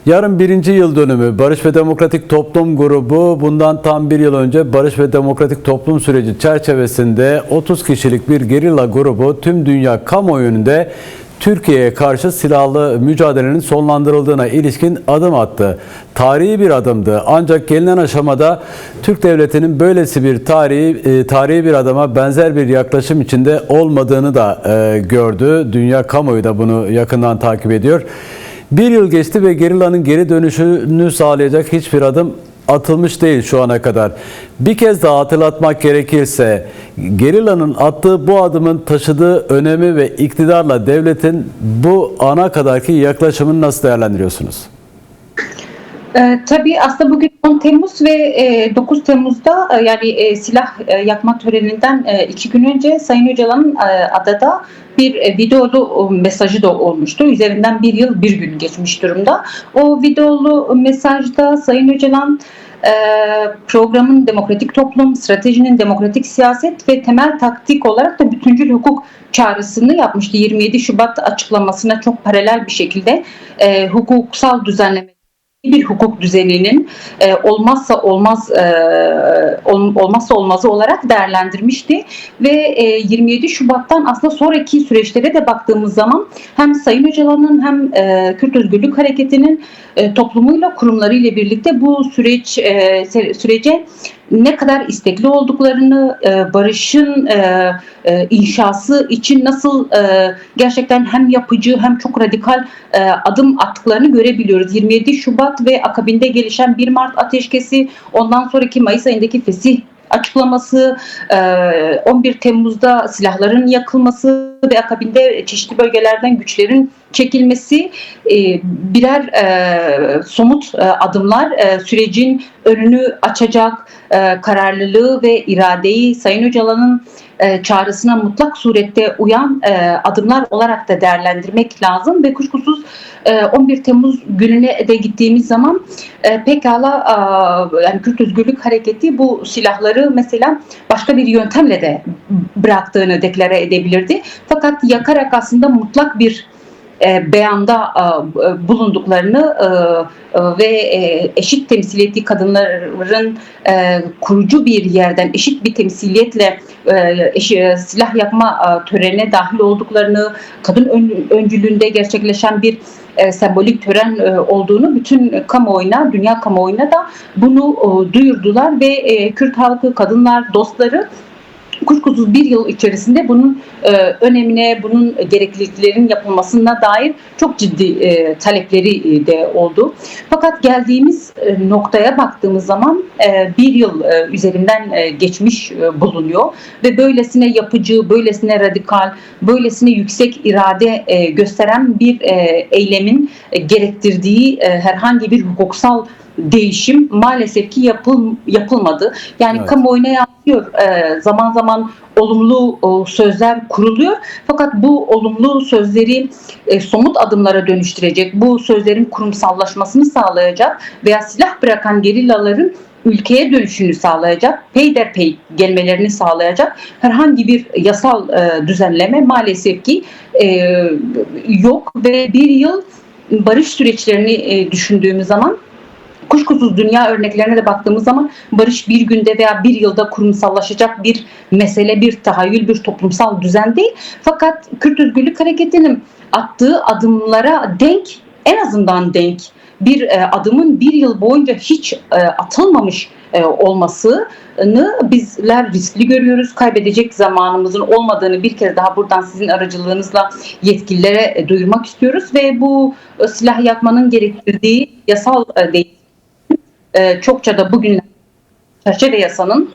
Yarın birinci yıl dönümü. Barış ve Demokratik Toplum Grubu bundan tam bir yıl önce Barış ve Demokratik Toplum süreci çerçevesinde 30 kişilik bir gerilla grubu tüm dünya kamuoyu önünde Türkiye'ye karşı silahlı mücadelenin sonlandırıldığına ilişkin adım attı. Tarihi bir adımdı. Ancak gelinen aşamada Türk Devleti'nin böylesi bir tarihi bir adama benzer bir yaklaşım içinde olmadığını da gördü. Dünya kamuoyu da bunu yakından takip ediyor. Bir yıl geçti ve gerillanın geri dönüşünü sağlayacak hiçbir adım atılmış değil şu ana kadar. Bir kez daha hatırlatmak gerekirse gerillanın attığı bu adımın taşıdığı önemi ve iktidarla devletin bu ana kadarki yaklaşımını nasıl değerlendiriyorsunuz? Tabii aslında bugün 10 Temmuz ve 9 Temmuz'da yani silah yakma töreninden 2 gün önce Sayın Öcalan'ın adada bir videolu mesajı da olmuştu. Üzerinden bir yıl bir gün geçmiş durumda. O videolu mesajda Sayın Öcalan programın demokratik toplum, stratejinin demokratik siyaset ve temel taktik olarak da bütüncül hukuk çağrısını yapmıştı. 27 Şubat açıklamasına çok paralel bir şekilde hukuksal düzenleme bir hukuk düzeninin olmazsa olmazı olarak değerlendirmişti ve 27 Şubat'tan aslında sonraki süreçlere de baktığımız zaman hem Sayın Öcalan'ın hem Kürt Özgürlük Hareketi'nin toplumuyla, kurumlarıyla birlikte bu sürece ne kadar istekli olduklarını, barışın inşası için nasıl gerçekten hem yapıcı hem çok radikal adım attıklarını görebiliyoruz. 27 Şubat ve akabinde gelişen 1 Mart ateşkesi, ondan sonraki Mayıs ayındaki fesih açıklaması, 11 Temmuz'da silahların yakılması ve akabinde çeşitli bölgelerden güçlerin çekilmesi birer somut adımlar, sürecin önünü açacak kararlılığı ve iradeyi Sayın Öcalan'ın çağrısına mutlak surette uyan adımlar olarak da değerlendirmek lazım ve kuşkusuz 11 Temmuz gününe de gittiğimiz zaman pekala yani Kürt Özgürlük Hareketi bu silahları mesela başka bir yöntemle de bıraktığını deklare edebilirdi. Fakat yakarak aslında mutlak bir beyanda bulunduklarını ve eşit temsiliyetli kadınların kurucu bir yerden eşit bir temsiliyetle silah yakma törenine dahil olduklarını, kadın öncülüğünde gerçekleşen bir sembolik tören olduğunu bütün kamuoyuna, dünya kamuoyuna da bunu duyurdular ve Kürt halkı, kadınlar, dostları kuşkusuz bir yıl içerisinde bunun önemine, bunun gerekliliklerin yapılmasına dair çok ciddi talepleri de oldu. Fakat geldiğimiz noktaya baktığımız zaman bir yıl üzerinden geçmiş bulunuyor ve böylesine yapıcı, böylesine radikal, böylesine yüksek irade gösteren bir eylemin gerektirdiği herhangi bir hukuksal değişim maalesef ki yapılmadı. Yani evet. Kamuoyuna yansıyor. Zaman zaman olumlu sözler kuruluyor. Fakat bu olumlu sözleri somut adımlara dönüştürecek, bu sözlerin kurumsallaşmasını sağlayacak veya silah bırakan gerillaların ülkeye dönüşünü sağlayacak, peyderpey gelmelerini sağlayacak herhangi bir yasal düzenleme maalesef ki yok ve bir yıl barış süreçlerini düşündüğümüz zaman kuşkusuz dünya örneklerine de baktığımız zaman barış bir günde veya bir yılda kurumsallaşacak bir mesele, bir tahayyül, bir toplumsal düzen değil. Fakat Kürt Özgürlük Hareketi'nin attığı adımlara denk, en azından denk bir adımın bir yıl boyunca hiç atılmamış olmasını bizler riskli görüyoruz. Kaybedecek zamanımızın olmadığını bir kez daha buradan sizin aracılığınızla yetkililere duyurmak istiyoruz ve bu silah yakmanın gerektirdiği yasal değişim çokça da bugün çerçeve yasanın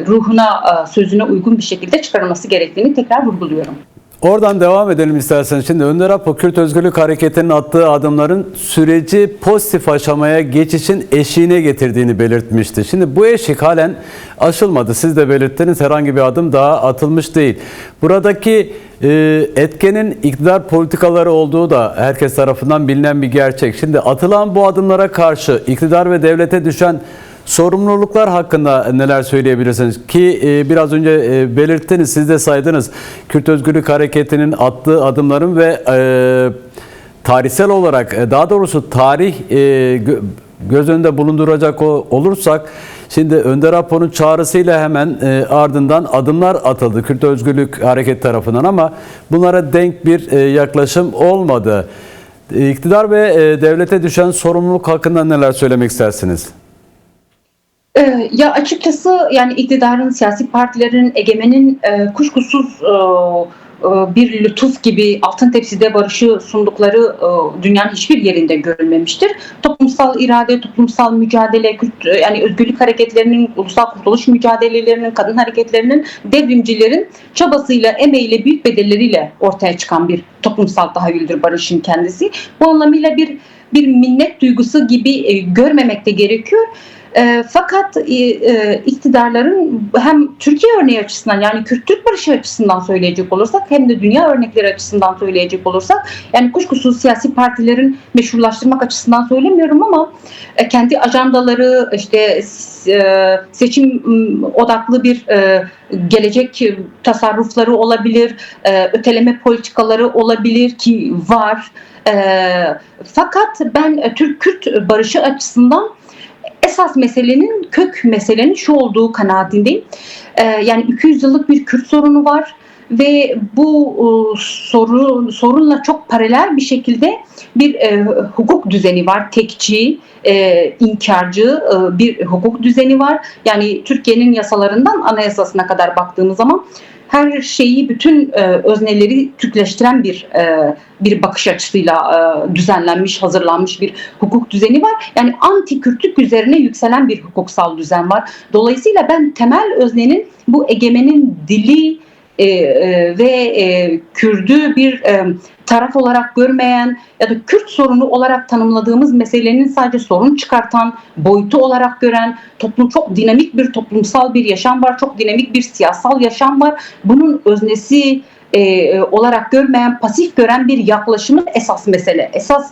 ruhuna, sözüne uygun bir şekilde çıkarılması gerektiğini tekrar vurguluyorum. Oradan devam edelim isterseniz. Şimdi Önder Apo, Kürt Özgürlük Hareketi'nin attığı adımların süreci pozitif aşamaya geçişin eşiğine getirdiğini belirtmişti. Şimdi bu eşik halen aşılmadı. Siz de belirttiniz, herhangi bir adım daha atılmış değil. Buradaki etkenin iktidar politikaları olduğu da herkes tarafından bilinen bir gerçek. Şimdi atılan bu adımlara karşı iktidar ve devlete düşen sorumluluklar hakkında neler söyleyebilirsiniz? Ki biraz önce belirttiniz, siz de saydınız. Kürt Özgürlük Hareketi'nin attığı adımların ve tarihsel olarak daha doğrusu tarih göz önünde bulunduracak olursak şimdi Önder Apo'nun çağrısıyla hemen ardından adımlar atıldı Kürt Özgürlük Hareketi tarafından ama bunlara denk bir yaklaşım olmadı. İktidar ve devlete düşen sorumluluk hakkında neler söylemek istersiniz? Ya açıkçası yani iktidarın, siyasi partilerin, egemenin kuşkusuz bir lütuf gibi altın tepside barışı sundukları dünyanın hiçbir yerinde görülmemiştir. Toplumsal irade, toplumsal mücadele, yani özgürlük hareketlerinin, ulusal kurtuluş mücadelelerinin, kadın hareketlerinin, devrimcilerin çabasıyla, emeğiyle, büyük bedelleriyle ortaya çıkan bir toplumsal tahayyüldür barışın kendisi. Bu anlamıyla bir minnet duygusu gibi görmemek de gerekiyor. Fakat iktidarların hem Türkiye örneği açısından yani Kürt-Türk barışı açısından söyleyecek olursak hem de dünya örnekleri açısından söyleyecek olursak yani kuşkusuz siyasi partilerin meşrulaştırmak açısından söylemiyorum ama kendi ajandaları işte seçim odaklı bir gelecek tasarrufları olabilir, öteleme politikaları olabilir ki var. Fakat ben Türk-Kürt barışı açısından esas meselenin, kök meselenin şu olduğu kanaatindeyim. Yani 200 yıllık bir Kürt sorunu var ve bu sorunla çok paralel bir şekilde bir hukuk düzeni var. Tekçi, inkarcı bir hukuk düzeni var. Yani Türkiye'nin yasalarından anayasasına kadar baktığımız zaman her şeyi, bütün özneleri Türkleştiren bir bakış açısıyla düzenlenmiş, hazırlanmış bir hukuk düzeni var. Yani anti-Kürtlük üzerine yükselen bir hukuksal düzen var. Dolayısıyla ben temel öznenin bu egemenin dili ve Kürt'ü bir taraf olarak görmeyen ya da Kürt sorunu olarak tanımladığımız meselenin sadece sorun çıkartan boyutu olarak gören, çok dinamik bir toplumsal bir yaşam var, çok dinamik bir siyasal yaşam var. Bunun öznesi olarak görmeyen, pasif gören bir yaklaşımın esas mesele. Esas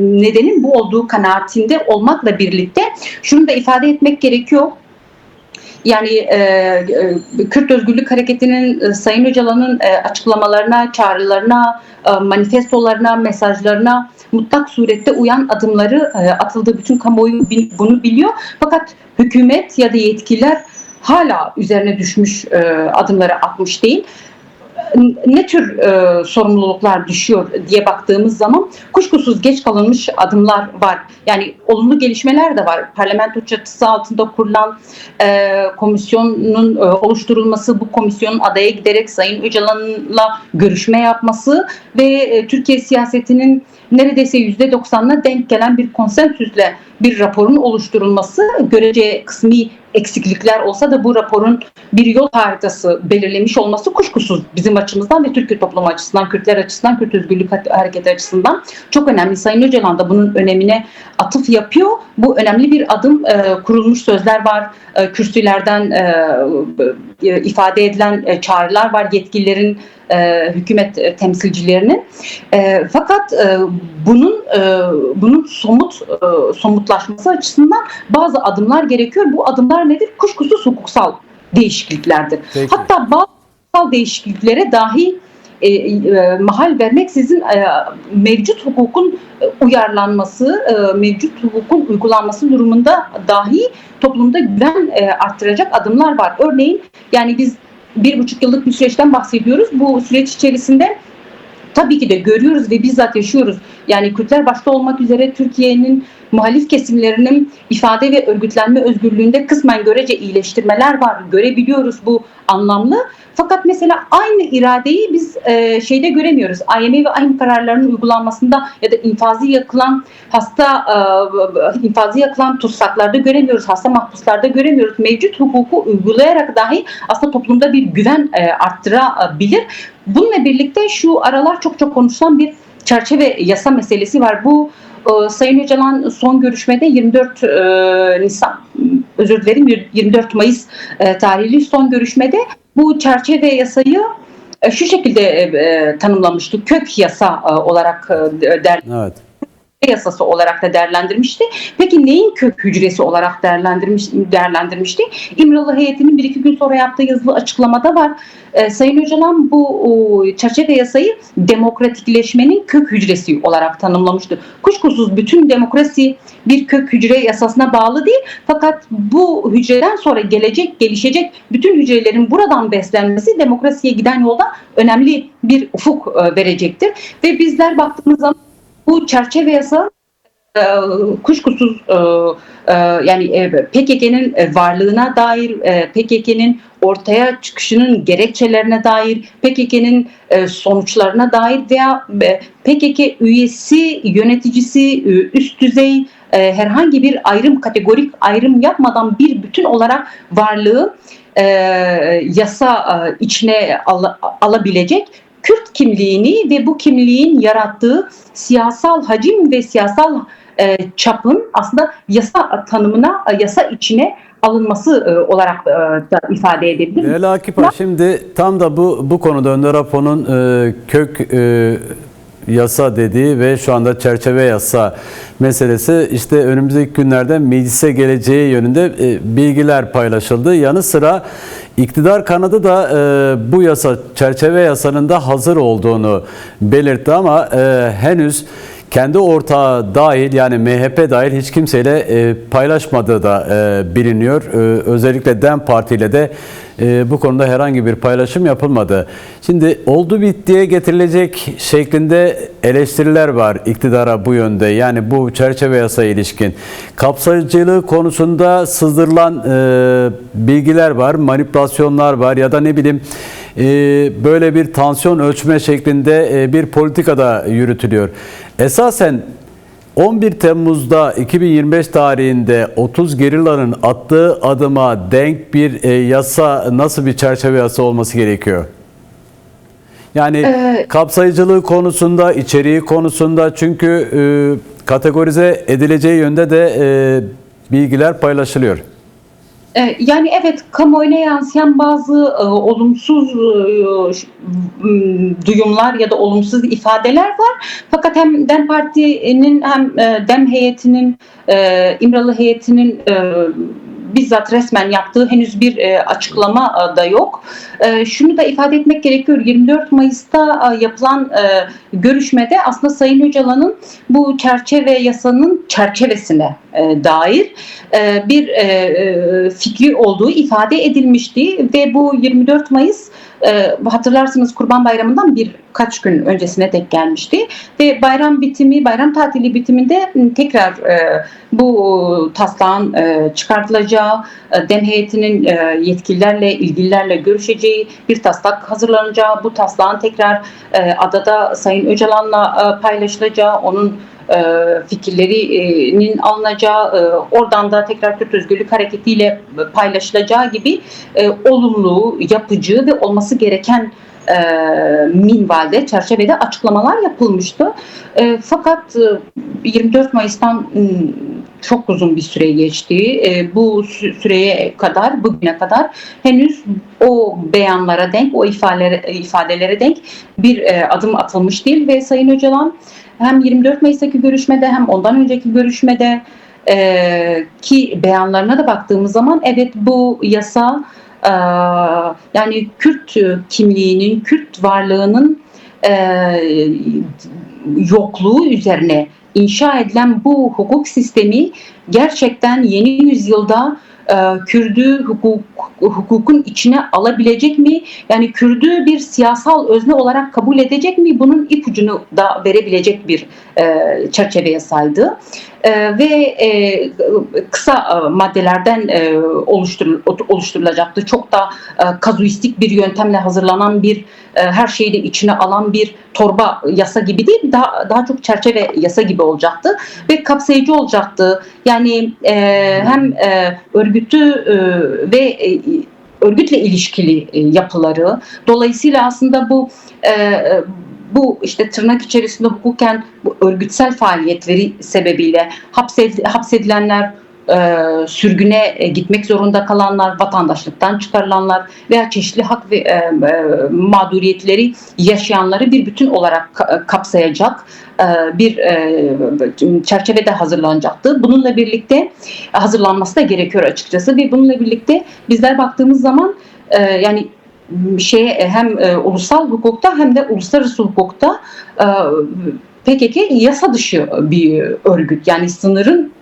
nedenin bu olduğu kanaatinde olmakla birlikte şunu da ifade etmek gerekiyor. Yani Kürt Özgürlük Hareketi'nin Sayın Öcalan'ın açıklamalarına, çağrılarına, manifestolarına, mesajlarına mutlak surette uyan adımları atıldı. Bütün kamuoyu bunu biliyor. Fakat hükümet ya da yetkililer hala üzerine düşmüş adımları atmış değil. Ne tür sorumluluklar düşüyor diye baktığımız zaman kuşkusuz geç kalınmış adımlar var. Yani olumlu gelişmeler de var. Parlamento çatısı altında kurulan komisyonun oluşturulması, bu komisyonun adaya giderek Sayın Öcalan'la görüşme yapması ve Türkiye siyasetinin neredeyse %90'ına denk gelen bir konsensüsle bir raporun oluşturulması, görece kısmi eksiklikler olsa da bu raporun bir yol haritası belirlemiş olması kuşkusuz bizim açımızdan ve Türkiye toplumu açısından, Kürtler açısından, Kürt Özgürlük Hareketi açısından çok önemli. Sayın Öcalan da bunun önemine atıf yapıyor. Bu önemli bir adım. Kurulmuş sözler var. Kürsülerden ifade edilen çağrılar var yetkililerin, hükümet temsilcilerinin. Fakat bunun somutlaşması açısından bazı adımlar gerekiyor. Bu adımlar nedir? Kuşkusuz hukuksal değişikliklerdir. Peki. Hatta bazı hukuksal değişikliklere dahi mahal vermeksizin mevcut hukukun uyarlanması, mevcut hukukun uygulanması durumunda dahi toplumda güven arttıracak adımlar var. Örneğin yani biz 1,5 yıllık bir süreçten bahsediyoruz. Bu süreç içerisinde tabii ki de görüyoruz ve bizzat yaşıyoruz. Yani Kürtler başta olmak üzere Türkiye'nin muhalif kesimlerinin ifade ve örgütlenme özgürlüğünde kısmen görece iyileştirmeler var. Görebiliyoruz, bu anlamlı. Fakat mesela aynı iradeyi biz şeyde göremiyoruz. IMF ve AYM kararlarının uygulanmasında ya da infazı yakılan tutsaklarda göremiyoruz. Hasta mahpuslarda göremiyoruz. Mevcut hukuku uygulayarak dahi aslında toplumda bir güven arttırabilir. Bununla birlikte şu aralar çok konuşulan bir çerçeve yasa meselesi var. Bu Sayın Öcalan son görüşmede 24 Mayıs tarihli son görüşmede bu çerçeve yasayı şu şekilde tanımlamıştı. Kök yasa olarak Evet. yasası olarak da değerlendirmişti. Peki neyin kök hücresi olarak değerlendirmişti? İmralı heyetinin bir iki gün sonra yaptığı yazılı açıklamada var. Sayın Öcalan bu çerçeve yasayı demokratikleşmenin kök hücresi olarak tanımlamıştı. Kuşkusuz bütün demokrasi bir kök hücre yasasına bağlı değil. Fakat bu hücreden sonra gelişecek bütün hücrelerin buradan beslenmesi demokrasiye giden yolda önemli bir ufuk verecektir. Ve bizler baktığımız zaman bu çerçeve yasa kuşkusuz yani PKK'nın varlığına dair, PKK'nın ortaya çıkışının gerekçelerine dair, PKK'nın sonuçlarına dair veya PKK üyesi, yöneticisi, üst düzey herhangi bir kategorik ayrım yapmadan bir bütün olarak varlığı yasa içine alabilecek Kürt kimliğini ve bu kimliğin yarattığı siyasal hacim ve siyasal çapın aslında yasa tanımına, yasa içine alınması olarak da ifade edebilirim. Değerli Akipa, şimdi tam da bu konuda Önder Apo'nun kök yasa dediği ve şu anda çerçeve yasa meselesi, işte önümüzdeki günlerde meclise geleceği yönünde bilgiler paylaşıldı. Yanı sıra iktidar kanadı da bu yasa, çerçeve yasanın da hazır olduğunu belirtti ama henüz kendi ortağı dahil, yani MHP dahil hiç kimseyle paylaşmadığı da biliniyor. Özellikle DEM Parti ile de bu konuda herhangi bir paylaşım yapılmadı. Şimdi oldu bittiye getirilecek şeklinde eleştiriler var iktidara bu yönde. Yani bu çerçeve yasaya ilişkin kapsayıcılığı konusunda sızdırılan bilgiler var, manipülasyonlar var ya da ne bileyim böyle bir tansiyon ölçme şeklinde bir politika da yürütülüyor. Esasen 11 Temmuz'da 2025 tarihinde 30 gerillanın attığı adıma denk bir yasa, nasıl bir çerçeve yasa olması gerekiyor? Yani kapsayıcılığı konusunda, içeriği konusunda, çünkü kategorize edileceği yönde de bilgiler paylaşılıyor. Yani evet, kamuoyuna yansıyan bazı olumsuz duyumlar ya da olumsuz ifadeler var. Fakat hem DEM Parti'nin hem DEM heyetinin, İmralı heyetinin bizzat resmen yaptığı henüz bir açıklama da yok. Şunu da ifade etmek gerekiyor. 24 Mayıs'ta yapılan görüşmede aslında Sayın Öcalan'ın bu çerçeve yasanın çerçevesine dair bir fikri olduğu ifade edilmişti ve bu 24 Mayıs hatırlarsınız Kurban Bayramı'ndan birkaç gün öncesine denk gelmişti ve bayram tatili bitiminde tekrar bu taslağın çıkartılacağı, DEM heyetinin yetkililerle, ilgililerle görüşeceği, bir taslak hazırlanacağı, bu taslağın tekrar adada Sayın Öcalan'la paylaşılacağı, onun fikirlerinin alınacağı, oradan da tekrar Kürt Özgürlük Hareketi ile paylaşılacağı gibi olumlu, yapıcı ve olması gereken minvalde, çerçevede açıklamalar yapılmıştı. Fakat 24 Mayıs'tan çok uzun bir süre geçti. Bu süreye kadar, bugüne kadar henüz o beyanlara denk, o ifadelere denk bir adım atılmış değil ve Sayın Öcalan hem 24 Mayıs'taki görüşmede hem ondan önceki görüşmede ki beyanlarına da baktığımız zaman evet, bu yasa yani Kürt kimliğinin, Kürt varlığının yokluğu üzerine inşa edilen bu hukuk sistemi gerçekten yeni yüzyılda Kürdü hukukun içine alabilecek mi? Yani Kürdü bir siyasal özne olarak kabul edecek mi? Bunun ipucunu da verebilecek bir çerçeve yasaydı. Ve kısa maddelerden oluşturulacaktı. Çok da kazuistik bir yöntemle hazırlanan bir, her şeyi de içine alan bir torba yasa gibi değil, daha çok çerçeve yasa gibi olacaktı ve kapsayıcı olacaktı. Yani hem örgütü ve örgütle ilişkili yapıları, dolayısıyla aslında bu işte tırnak içerisinde hukuken bu örgütsel faaliyetleri sebebiyle hapsedilenler, sürgüne gitmek zorunda kalanlar, vatandaşlıktan çıkarılanlar veya çeşitli hak ve mağduriyetleri yaşayanları bir bütün olarak kapsayacak bir çerçevede hazırlanacaktı. Bununla birlikte hazırlanması da gerekiyor açıkçası ve bununla birlikte bizler baktığımız zaman yani hem ulusal hukukta hem de uluslararası hukukta PKK yasa dışı bir örgüt. Yani sınırın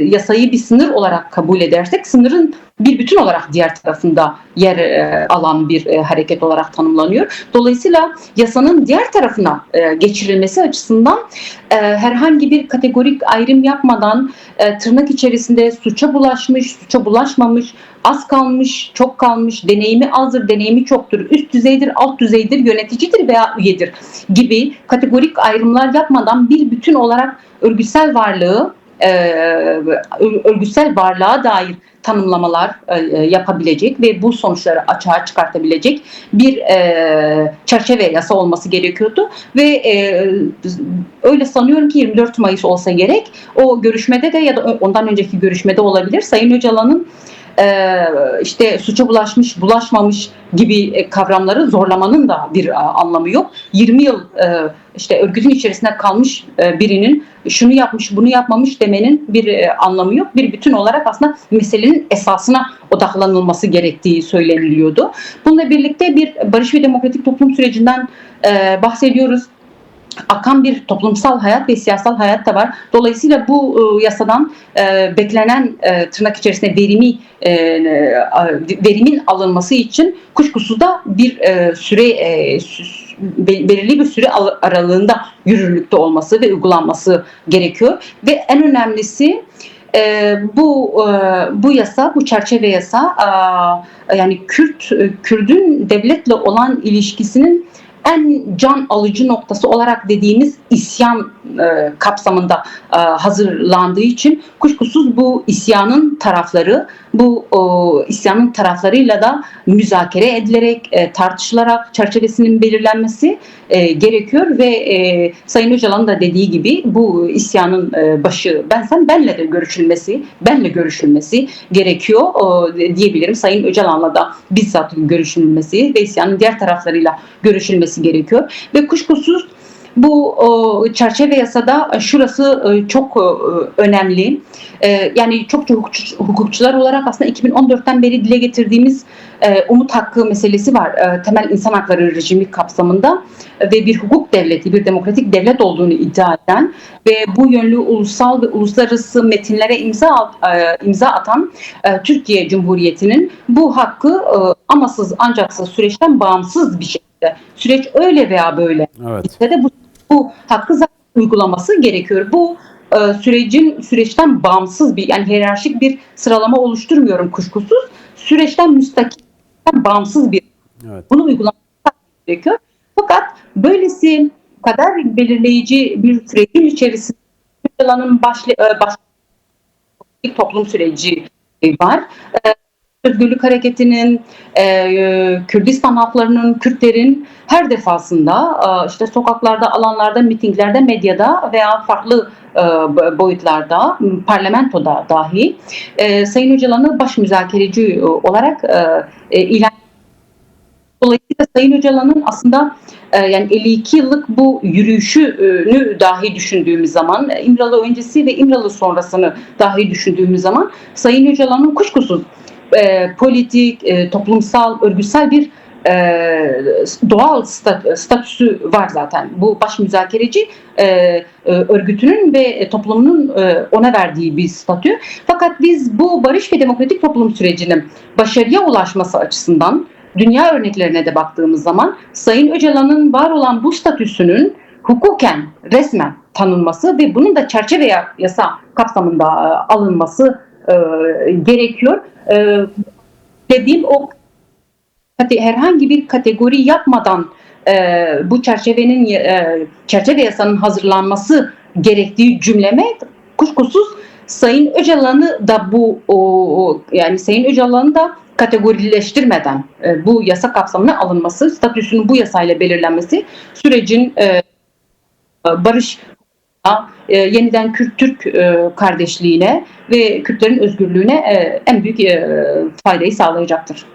yasayı bir sınır olarak kabul edersek sınırın bir bütün olarak diğer tarafında yer alan bir hareket olarak tanımlanıyor. Dolayısıyla yasanın diğer tarafına geçirilmesi açısından herhangi bir kategorik ayrım yapmadan tırnak içerisinde suça bulaşmış, suça bulaşmamış, az kalmış, çok kalmış, deneyimi azdır, deneyimi çoktur, üst düzeydir, alt düzeydir, yöneticidir veya üyedir gibi kategorik ayrımlar yapmadan bir bütün olarak örgütsel varlığa dair tanımlamalar yapabilecek ve bu sonuçları açığa çıkartabilecek bir çerçeve yasa olması gerekiyordu ve öyle sanıyorum ki 24 Mayıs olsa gerek. O görüşmede de ya da ondan önceki görüşmede olabilir. Sayın Öcalan'ın suça bulaşmış, bulaşmamış gibi kavramları zorlamanın da bir anlamı yok. 20 yıl örgütün içerisinde kalmış birinin şunu yapmış, bunu yapmamış demenin bir anlamı yok. Bir bütün olarak aslında meselenin esasına odaklanılması gerektiği söyleniliyordu. Bununla birlikte bir barış ve demokratik toplum sürecinden bahsediyoruz. Akan bir toplumsal hayat ve siyasal hayat da var. Dolayısıyla bu yasadan beklenen tırnak içerisinde verimin alınması için kuşkusuz da bir belirli bir süre aralığında yürürlükte olması ve uygulanması gerekiyor. Ve en önemlisi bu yasa, bu çerçeve yasa yani Kürdün devletle olan ilişkisinin en can alıcı noktası olarak dediğimiz isyan kapsamında hazırlandığı için kuşkusuz bu isyanın taraflarıyla da müzakere edilerek, tartışılarak çerçevesinin belirlenmesi gerekiyor ve Sayın Öcalan'ın da dediği gibi bu isyanın başı benle görüşülmesi gerekiyor diyebilirim. Sayın Öcalan'la da bizzat görüşülmesi ve isyanın diğer taraflarıyla görüşülmesi gerekiyor ve kuşkusuz bu çerçeve yasada şurası çok önemli. Yani çokça hukukçular olarak aslında 2014'ten beri dile getirdiğimiz umut hakkı meselesi var. Temel insan hakları rejimi kapsamında ve bir hukuk devleti, bir demokratik devlet olduğunu iddia eden ve bu yönlü ulusal ve uluslararası metinlere imza atan Türkiye Cumhuriyeti'nin bu hakkı amasız ancaksız süreçten bağımsız bir şekilde, süreç öyle veya böyle gitse de bu hakkı zaten uygulaması gerekiyor. Bu süreçten bağımsız yani hiyerarşik bir sıralama oluşturmuyorum kuşkusuz. Süreçten müstakil, bağımsız bunu uygulaması gerekiyor. Fakat böylesi kadar belirleyici bir sürecin içerisinde Öcalan'ın toplum süreci var. Özgürlük Hareketi'nin, Kürdistan halklarının, Kürtlerin her defasında sokaklarda, alanlarda, mitinglerde, medyada veya farklı boyutlarda, parlamentoda dahi Sayın Öcalan'ı baş müzakereci olarak ilan. Dolayısıyla Sayın Öcalan'ın aslında yani 52 yıllık bu yürüyüşünü dahi düşündüğümüz zaman, İmralı öncesi ve İmralı sonrasını dahi düşündüğümüz zaman Sayın Öcalan'ın kuşkusuz politik, toplumsal, örgütsel bir doğal statüsü var zaten. Bu baş müzakereci örgütünün ve toplumunun ona verdiği bir statü. Fakat biz bu barış ve demokratik toplum sürecinin başarıya ulaşması açısından dünya örneklerine de baktığımız zaman Sayın Öcalan'ın var olan bu statüsünün hukuken resmen tanınması ve bunun da çerçeve yasa kapsamında alınması gerekiyor. Dediğim o herhangi bir kategori yapmadan bu çerçeve yasanın hazırlanması gerektiği cümleme kuşkusuz Sayın Öcalan'ı da Sayın Öcalan'ı da kategorileştirmeden bu yasa kapsamına alınması, statüsünün bu yasayla belirlenmesi sürecin barış yeniden Kürt-Türk kardeşliğine ve Kürtlerin özgürlüğüne en büyük faydayı sağlayacaktır.